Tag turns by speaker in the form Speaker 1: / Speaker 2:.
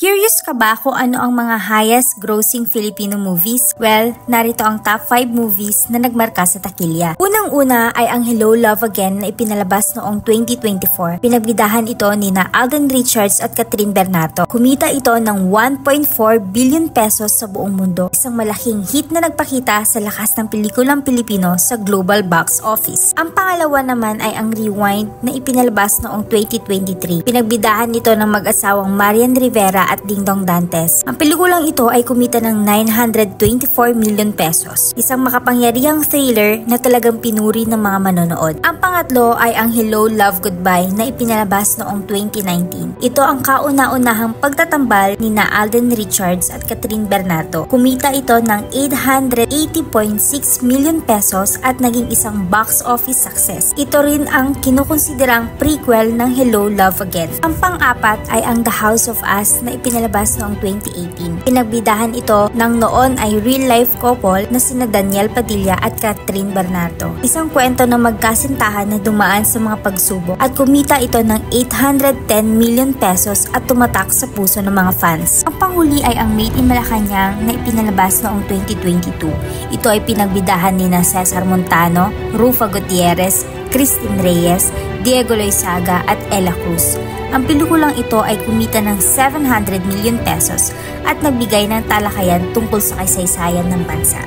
Speaker 1: Curious ka ba kung ano ang mga highest grossing Filipino movies? Well, narito ang top 5 movies na nagmarka sa takilya. Unang-una ay ang Hello, Love Again na ipinalabas noong 2024. Pinagbidahan ito ni Alden Richards at Catherine Bernardo. Kumita ito ng 1.4 billion pesos sa buong mundo. Isang malaking hit na nagpakita sa lakas ng pelikulang Pilipino sa global box office. Ang pangalawa naman ay ang Rewind na ipinalabas noong 2023. Pinagbidahan ito ng mag-asawang Marian Rivera at Dingdong Dantes. Ang pelikulang ito ay kumita ng 924 million pesos. Isang makapangyarihang thriller na talagang pinuri ng mga manonood. Ang pangatlo ay ang Hello, Love, Goodbye na ipinalabas noong 2019. Ito ang kauna-unahang pagtatambal ni Alden Richards at Catherine Bernardo. Kumita ito ng 880.6 million pesos at naging isang box office success. Ito rin ang kinukonsiderang prequel ng Hello, Love Again. Ang pang-apat ay ang The House of Us na ipinalabas noong 2018. Pinagbidahan ito ng noon ay real-life couple na sina Daniel Padilla at Catherine Bernardo. Isang kwento na magkasintahan na dumaan sa mga pagsubok at kumita ito ng 810 million pesos at tumatak sa puso ng mga fans. Ang panghuli ay ang Made in Malacanang na ipinalabas noong 2022. Ito ay pinagbidahan ni Cesar Montano, Rufa Gutierrez, Christine Reyes, Diego Loizaga at Ella Cruz. Ang pelikulang ito ay kumita ng 700 million pesos at nagbigay ng talakayan tungkol sa kasaysayan ng bansa.